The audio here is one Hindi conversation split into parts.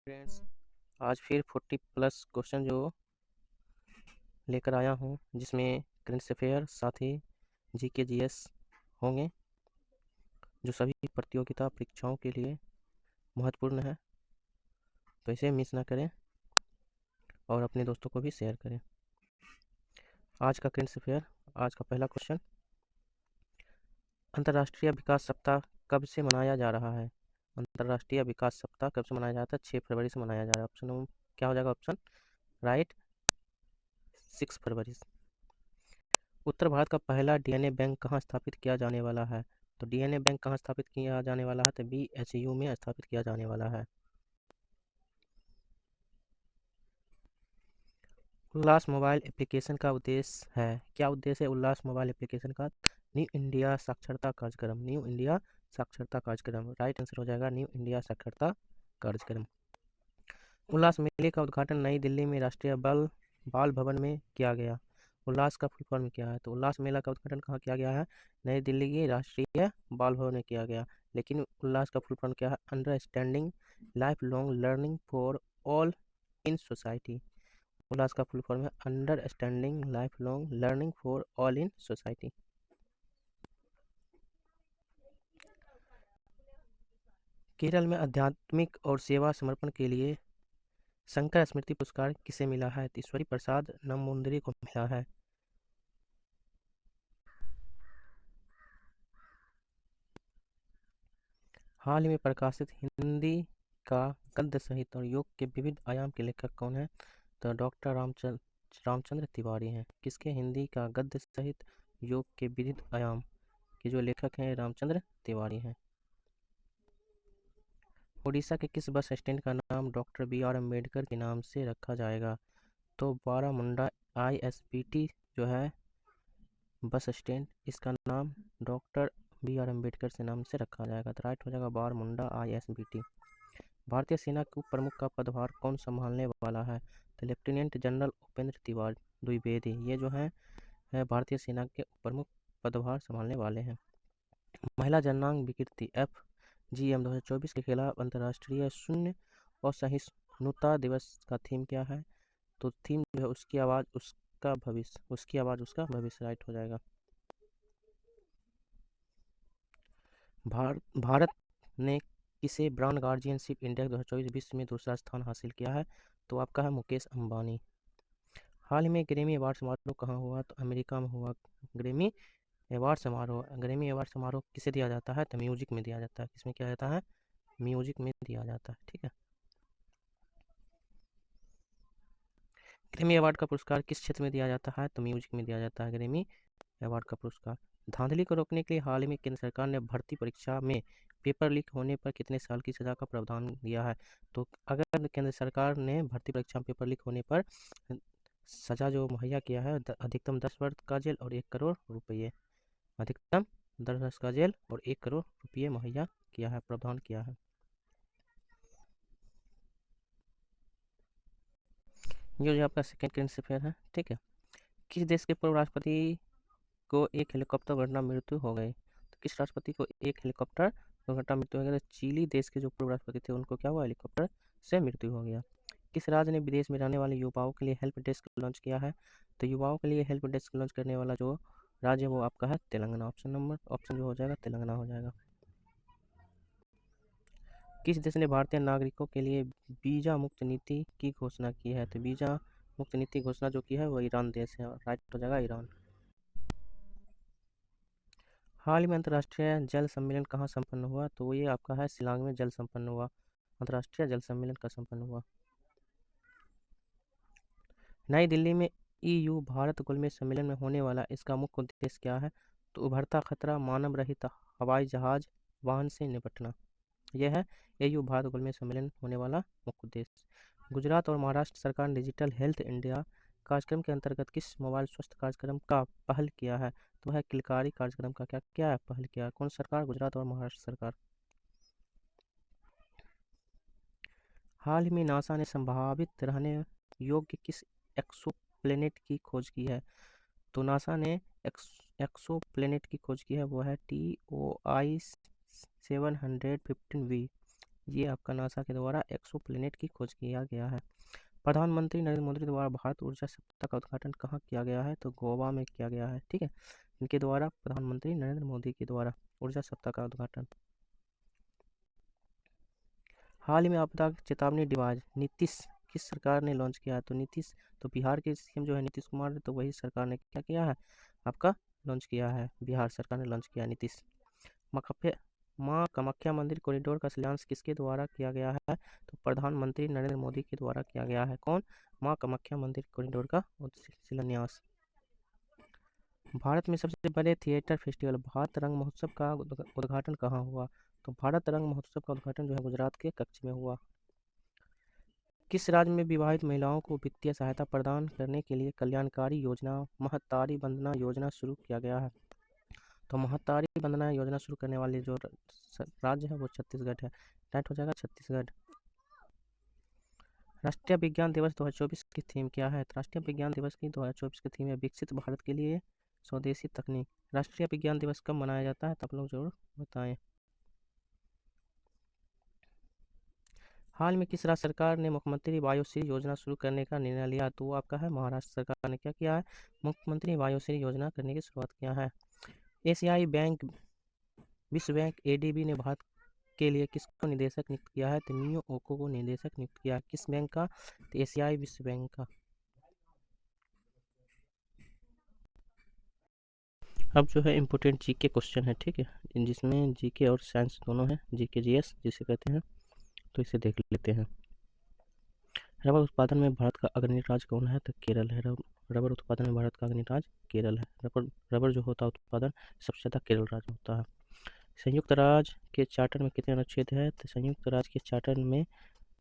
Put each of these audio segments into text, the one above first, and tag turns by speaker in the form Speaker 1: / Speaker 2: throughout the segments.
Speaker 1: फ्रेंड्स, आज फिर 40 प्लस क्वेश्चन जो लेकर आया हूँ, जिसमें करंट अफेयर साथ ही जीके जीएस होंगे, जो सभी प्रतियोगिता परीक्षाओं के लिए महत्वपूर्ण है। तो इसे मिस ना करें और अपने दोस्तों को भी शेयर करें। आज का करंट अफेयर, आज का पहला क्वेश्चन, अंतर्राष्ट्रीय विकास सप्ताह कब से मनाया जा रहा है? अंतर्राष्ट्रीय विकास सप्ताह कब से मनाया जाता है? 6 फरवरी से मनाया जा रहा है। ऑप्शन क्या हो जाएगा? ऑप्शन राइट, 6 फरवरी। उत्तर भारत का पहला डीएनए बैंक कहाँ स्थापित किया जाने वाला है? तो डीएनए बैंक कहाँ स्थापित किया जाने वाला है? तो बीएचयू में स्थापित किया जाने वाला है। उल्लास मोबाइल एप्लीकेशन का उद्देश्य है, क्या उद्देश्य है उल्लास मोबाइल एप्लीकेशन का? न्यू इंडिया साक्षरता कार्यक्रम, न्यू इंडिया साक्षरता कार्यक्रम। राइट आंसर हो जाएगा न्यू इंडिया साक्षरता कार्यक्रम। उल्लास मेले का उद्घाटन नई दिल्ली में राष्ट्रीय बाल भवन में किया गया। उल्लास का फुल फॉर्म क्या है? तो उल्लास मेला का उद्घाटन कहाँ किया गया है? नई दिल्ली के राष्ट्रीय बाल भवन में किया गया। लेकिन उल्लास का फुल फॉर्म क्या है? Understanding life long learning for all in society. Ullas का फुल फॉर्म है understanding life long learning for all in society. Kerala में आध्यात्मिक और सेवा समर्पण के लिए शंकर स्मृति पुरस्कार किसे मिला है? तो ईश्वरी प्रसाद नम्बूदिरी को मिला है। हाल ही में प्रकाशित हिंदी का गद्य साहित्य और योग के विविध आयाम के लेखक कौन है? तो डॉक्टर रामचंद्र तिवारी हैं। किसके? हिंदी का गद्य साहित्य योग के विविध आयाम के जो लेखक हैं रामचंद्र तिवारी हैं। उड़ीसा के किस बस स्टैंड का नाम डॉक्टर बी.आर. अम्बेडकर के नाम से रखा जाएगा? तो बारामुंडा ISBT जो है बस स्टैंड, इसका नाम डॉक्टर बी.आर. अम्बेडकर से नाम से रखा जाएगा। तो राइट हो जाएगा बारामुंडा ISBT। भारतीय सेना के उप प्रमुख का पदभार कौन संभालने वाला है? तो लेफ्टिनेंट जनरल उपेंद्र द्विवेदी, ये जो है भारतीय सेना के उप प्रमुख पदभार संभालने वाले हैं। महिला जननांग विकृति FGM 2024 के खिलाफ अंतर्राष्ट्रीय शून्य असहिष्णुता दिवस का थीम क्या है? तो थीम जो है उसकी आवाज़ उसका भविष्य, उसकी आवाज़ उसका भविष्य। राइट हो जाएगा। भारत ने किसे ब्रांड गार्जियनशिप इंडेक्स 2024 विश्व में दूसरा स्थान हासिल किया है? तो आपका है मुकेश अंबानी। हाल ही में ग्रैमी अवार्ड समारोह कहाँ हुआ? तो अमेरिका में हुआ। ग्रैमी अवार्ड समारोह किसे दिया जाता है? तो म्यूजिक में दिया जाता है। किसमें किया जाता है? म्यूजिक में दिया जाता है। ठीक है। ग्रैमी अवार्ड का पुरस्कार किस क्षेत्र में दिया जाता है? तो म्यूजिक में दिया जाता है ग्रैमी अवार्ड का पुरस्कार। धांधली को रोकने के लिए हाल ही में केंद्र सरकार ने भर्ती परीक्षा में पेपर लीक होने पर कितने साल की सजा का प्रावधान दिया है? तो अगर केंद्र सरकार ने भर्ती परीक्षा में पेपर लीक होने पर सजा जो मुहैया किया है, अधिकतम 10 वर्ष का जेल और 1 करोड़ रुपये, अधिकतम 10 वर्ष का जेल और 1 करोड़ रुपये मुहैया किया है, प्रावधान किया है। ये जो आपका सेकेंड करंट अफेयर है। ठीक है। किस देश के पूर्व राष्ट्रपति को एक हेलीकॉप्टर दुर्घटना मृत्यु हो गई? तो किस राष्ट्रपति को एक हेलीकॉप्टर दुर्घटना मृत्यु हो गई? तो चिली देश के जो पूर्व राष्ट्रपति थे उनको क्या हुआ? हेलीकॉप्टर से मृत्यु हो गया। किस राज्य ने विदेश में रहने वाले युवाओं के लिए हेल्प डेस्क लॉन्च किया है? तो युवाओं के लिए हेल्प डेस्क लॉन्च करने वाला जो राज्य है वो आपका है तेलंगाना। ऑप्शन जो हो जाएगा तेलंगाना हो जाएगा। किस देश ने भारतीय नागरिकों के लिए वीजा मुक्त नीति की घोषणा की है? तो वीजा मुक्त नीति घोषणा जो की है वो ईरान देश है। राइट हो जाएगा ईरान। हाल ही में अंतर्राष्ट्रीय जल सम्मेलन कहाँ संपन्न हुआ? तो ये आपका है शिलांग में जल संपन्न हुआ, अंतर्राष्ट्रीय जल सम्मेलन का संपन्न हुआ। नई दिल्ली में EU भारत गोलमेज सम्मेलन में होने वाला इसका मुख्य उद्देश्य क्या है? तो उभरता खतरा मानव रहित हवाई जहाज वाहन से निपटना। यह है EU भारत गोलमेज सम्मेलन होने वाला मुख्य उद्देश्य। गुजरात और महाराष्ट्र सरकार ने डिजिटल हेल्थ इंडिया कार्यक्रम के अंतर्गत किस मोबाइल स्वास्थ्य कार्यक्रम का पहल किया है? तो वह किलकारी कार्यक्रम का क्या क्या पहल किया है? कौन सरकार? गुजरात और महाराष्ट्र सरकार। हाल ही में नासा ने संभावित रहने योग्य किस एक्सोप्लैनेट की खोज की है? तो नासा ने एक्सोप्लैनेट की खोज की है, वो है TOI 715V। ये आपका नासा के द्वारा एक्सोप्लैनेट की खोज किया गया है। प्रधानमंत्री नरेंद्र मोदी द्वारा भारत ऊर्जा सप्ताह का उद्घाटन कहाँ किया गया है? तो गोवा में किया गया है। ठीक है, इनके द्वारा प्रधानमंत्री नरेंद्र मोदी के द्वारा ऊर्जा सप्ताह का उद्घाटन। हाल ही में आपदा चेतावनी डिवाइस नीतीश किस सरकार ने लॉन्च किया है? तो नीतीश, तो बिहार के सीएम जो है नीतीश कुमार, तो वही सरकार ने क्या किया है आपका लॉन्च किया है, बिहार सरकार ने लॉन्च किया है नीतीश। माँ कामाख्या मंदिर कॉरिडोर का शिलान्यास किसके द्वारा किया गया है? तो प्रधानमंत्री नरेंद्र मोदी के द्वारा किया गया है। कौन? माँ कामाख्या मंदिर कॉरिडोर का शिलान्यास। भारत में सबसे बड़े थिएटर फेस्टिवल भारत रंग महोत्सव का उद्घाटन कहाँ हुआ? तो भारत रंग महोत्सव का उद्घाटन जो है गुजरात के कच्छ में हुआ। किस राज्य में विवाहित महिलाओं को वित्तीय सहायता प्रदान करने के लिए कल्याणकारी योजना महतारी वंदना योजना शुरू किया गया है? तो महतारी वंदना योजना शुरू करने वाले जो राज्य है वो छत्तीसगढ़ है। राइट हो जाएगा छत्तीसगढ़। राष्ट्रीय विज्ञान दिवस 2024 की थीम क्या है? राष्ट्रीय विज्ञान दिवस की 2024 की थीम है विकसित भारत के लिए स्वदेशी तकनीक। राष्ट्रीय विज्ञान दिवस कब मनाया जाता है? तो आप लोग जरूर बताएं। हाल में किस राज्य सरकार ने मुख्यमंत्री वायुश्री योजना शुरू करने का निर्णय लिया? तो वो आपका है महाराष्ट्र सरकार ने क्या किया है? मुख्यमंत्री वायुश्री योजना करने की शुरुआत किया है। एशियाई बैंक, विश्व बैंक एडीबी ने भारत के लिए किसको निदेशक नियुक्त किया है? तो मियो ओको को निदेशक नियुक्त किया है। किस बैंक का? तो एशियाई विश्व बैंक का। अब जो है इम्पोर्टेंट जीके क्वेश्चन है, ठीक है, जिसमें जीके और साइंस दोनों है, जीके जीएस जिसे कहते हैं, तो इसे देख लेते हैं। रबर उत्पादन में भारत का अग्रणी राज्य कौन है? तो केरल है। रबर उत्पादन में भारत का अग्रणी राज्य केरल है। रबर जो होता है उत्पादन सबसे ज़्यादा केरल राज्य में होता है। संयुक्त राज्य के चार्टर में कितने अनुच्छेद है? तो संयुक्त राज्य के चार्टर में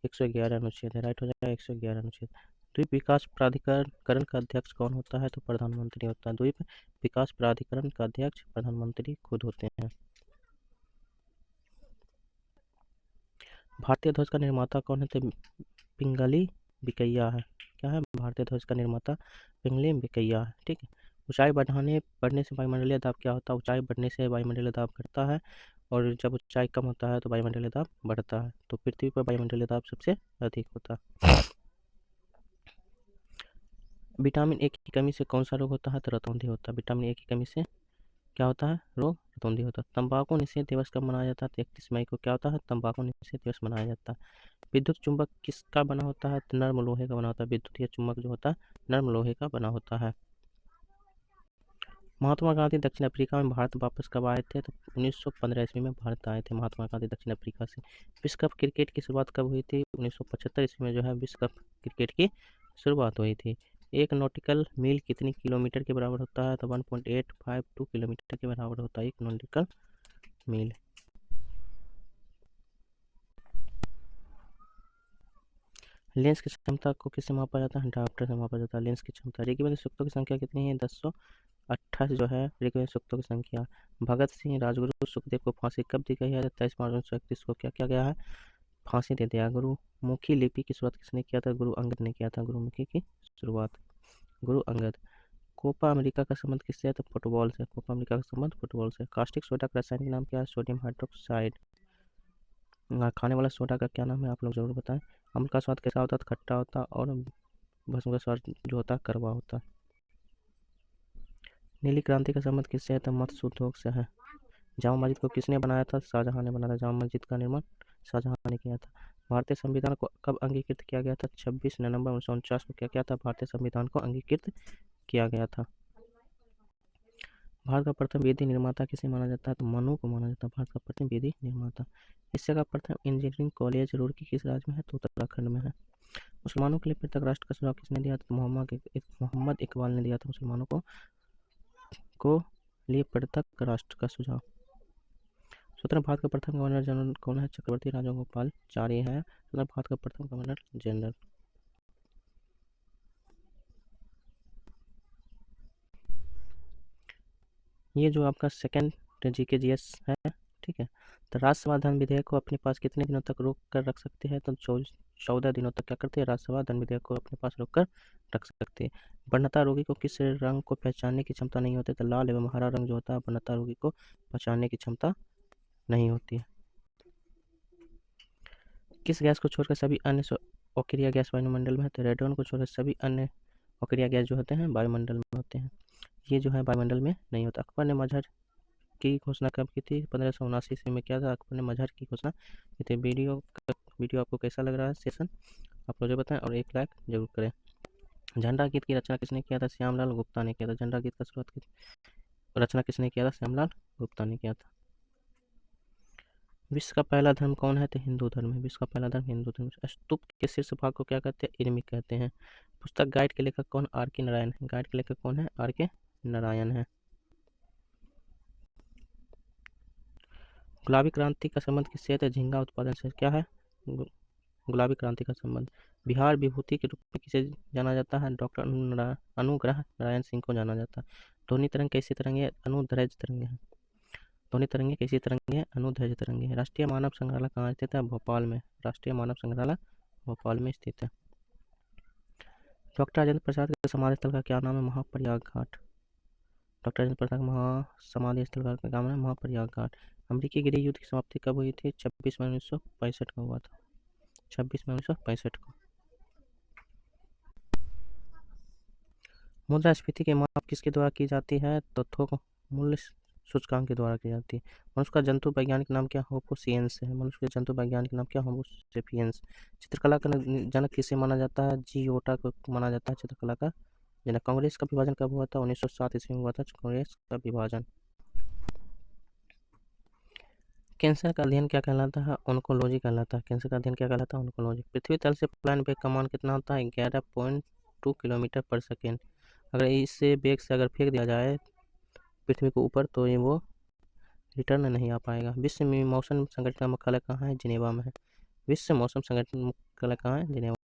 Speaker 1: 111 अनुच्छेद है। राइट हो जाएगा 111 अनुच्छेद। द्वीप विकास प्राधिकरण का अध्यक्ष कौन होता है? तो प्रधानमंत्री होता है। द्वीप विकास प्राधिकरण का अध्यक्ष प्रधानमंत्री खुद होते हैं। भारतीय ध्वज का निर्माता कौन है? तो पिंगली बिकैया है। क्या है? भारतीय ध्वज का निर्माता पिंगली बिकैया है। ठीक है। ऊंचाई बढ़ने से वायुमंडलीय दाब क्या होता है? ऊंचाई बढ़ने से वायुमंडलीय दाब घटता है, और जब ऊंचाई कम होता है तो वायुमंडलीय दाब बढ़ता है। तो पृथ्वी पर वायुमंडलीय दाब सबसे अधिक होता है। विटामिन ए की कमी से कौन सा रोग होता है? तो रतौंधी होता है। विटामिन ए की कमी से क्या होता है? रोग रतौंधी होता है। तंबाकू निषेध दिवस कब मनाया जाता है? तो 31 मई को क्या होता है? तंबाकू निषेध दिवस मनाया जाता है। विद्युत चुंबक किसका बना होता है? तो नर्म लोहे का बना होता है। विद्युतीय चुंबक जो होता है नर्म लोहे का बना होता है। महात्मा गांधी दक्षिण अफ्रीका में भारत वापस कब आए थे? तो 1915 ईस्वी में भारत आए थे महात्मा गांधी दक्षिण अफ्रीका से। विश्व कप क्रिकेट की शुरुआत कब हुई थी? 1975 ईस्वी में जो है विश्व कप क्रिकेट की शुरुआत हुई थी। एक नॉटिकल मील कितनी किलोमीटर के बराबर होता है? तो 1.852 किलोमीटर के बराबर होता है एक नॉटिकल मील। लेंस की क्षमता को किससे मापा जाता है? डायोप्टर से मापा जाता है लेंस की क्षमता। ऋग्वेद सूक्तों की संख्या कितनी है? 1028 जो है ऋग्वेद सूक्तों की संख्या। भगत सिंह राजगुरु सुखदेव को फांसी कब दी गई है? 23 मार्च 1931 को क्या किया गया है? फांसी दे दिया। गुरुमुखी लिपि की शुरुआत किसने किया था? गुरु अंगद ने किया था गुरुमुखी की शुरुआत, गुरु अंगद। कोपा अमेरिका का संबंध किससे है? तो फुटबॉल से। कोपा अमेरिका का संबंध फुटबॉल से। कास्टिक सोडा का रासायनिक नाम क्या है? Sodium hydroxide. खाने वाला सोडा का क्या नाम है? आप लोग जरूर बताएं। अम्ल का स्वाद कैसा होता है? खट्टा होता है, और भस्म का स्वाद जो होता है कड़वा होता है। नीली क्रांति का संबंध किससे है? तो मत्स्य उद्योग से है। जामा मस्जिद को किसने बनाया था? शाहजहां ने बनाया था। जामा मस्जिद का निर्माण शाहजहां ने किया था। भारतीय संविधान को कब अंगीकृत किया गया था? 26 नवंबर 1949 को क्या किया था? भारतीय संविधान को अंगीकृत किया गया था। भारत का प्रथम वेदी निर्माता किसे माना जाता है? तो मनु को माना जाता है भारत का प्रथम वेदी निर्माता। एशिया का प्रथम इंजीनियरिंग कॉलेज रुड़की किस राज्य में है? तो उत्तराखंड में है। मुसलमानों के लिए पृथक राष्ट्र का सुझाव किसने दिया? तो मोहम्मद इकबाल ने दिया था मुसलमानों को लिए पृथक राष्ट्र का सुझाव। स्वतंत्र भारत का प्रथम गवर्नर जनरल कौन है? चक्रवर्ती राजगोपालाचारी है स्वतंत्र भारत का प्रथम गवर्नर जनरल। ये जो आपका सेकंड जीके जीएस है, ठीक है। तो राज्यसभा धन विधेयक को अपने पास कितने दिनों तक रोक कर रख सकते हैं? तो 14 दिनों तक क्या करते हैं? राज्यसभा धन विधेयक को अपने पास रोक कर रख सकते हैं। वन्यता रोगी को किस रंग को पहचानने की क्षमता नहीं होती? तो लाल एवं हरा रंग जो होता है वन्यता रोगी को पहचानने की क्षमता नहीं होती है। किस गैस को छोड़कर सभी अन्य अक्रिय गैस वायुमंडल में है? तो रेडन को छोड़कर सभी अन्य अक्रिय गैस जो होते हैं वायुमंडल में होते हैं, ये जो है वायुमंडल में नहीं होता। अकबर ने मजहर की घोषणा कब की थी? 1579 ईस्वी में किया था अकबर ने मजहर की घोषणा की थी। वीडियो आपको कैसा लग रहा है सेशन आप मुझे बताएं और 1 लाइक जरूर करें। झंडा गीत की रचना किसने किया था? श्यामलाल गुप्ता ने किया था। झंडा गीत का शुरुआत की रचना किसने किया था? श्यामलाल गुप्ता ने किया था। विश्व का पहला धर्म कौन है? तो हिंदू धर्म है। विश्व का पहला धर्म हिंदू धर्म। स्तूप के शीर्ष भाग को क्या कहते हैं? इर्मिक कहते हैं। पुस्तक गाइड के लेखक कौन? आर के नारायण है। गाइड के लेखक कौन है? आर के नारायण है। गुलाबी क्रांति का संबंध किससे है? तो झींगा उत्पादन से। क्या है गुलाबी क्रांति का संबंध? बिहार विभूति के रूप में किसे जाना जाता है? डॉक्टर अनुग्रह नारायण सिंह को जाना जाता है। ध्वनि तरंग कैसी तरंग है? अनुदैर्ध्य तरंग है। ध्वनि तरंगे कैसी तरंगे हैं? अनुदैर्ध्य तरंगे हैं। राष्ट्रीय मानव संग्रहालय कहाँ स्थित है? भोपाल में। राष्ट्रीय मानव संग्रहालय भोपाल में स्थित है। डॉक्टर राजेंद्र प्रसाद के समाधि स्थल का क्या नाम है? महाप्रयाग घाट। डॉक्टर राजेंद्र प्रसाद समाधि स्थल का नाम है महाप्रयाग घाट। अमेरिकी गृह युद्ध की समाप्ति कब हुई थी? 26 मई 1965 को हुआ था। 26 मई 1965 को। मुद्रास्फीति की माप किसके द्वारा की जाती है? तो थोक मूल्य सूचकांक के द्वारा की जाती है। मनुष्य का जंतु वैज्ञानिक नाम क्या? होमो सेपियंस है। मनुष्य के जंतु वैज्ञानिक नाम क्या? होमो सेपियंस। चित्रकला का जनक किसे माना जाता है? जी ओटा को माना जाता है चित्रकला का जनक। कांग्रेस का विभाजन कब हुआ था? 1907 ईस्वी में हुआ था कांग्रेस का विभाजन। कैंसर का अध्ययन क्या कहलाता है? ऑन्कोलॉजी कहलाता है। कैंसर का अध्ययन क्या कहलाता है? ऑन्कोलॉजी। पृथ्वी तल से पलायन वेग का मान कितना होता है? 11.2 किलोमीटर पर सेकेंड। अगर इससे वेग से अगर फेंक दिया जाए पृथ्वी को ऊपर तो ये वो रिटर्न नहीं आ पाएगा। विश्व मौसम संगठन का मुख्यालय कहाँ है? जिनेवा में है। विश्व मौसम संगठन मुख्यालय कहाँ है? जिनेवा।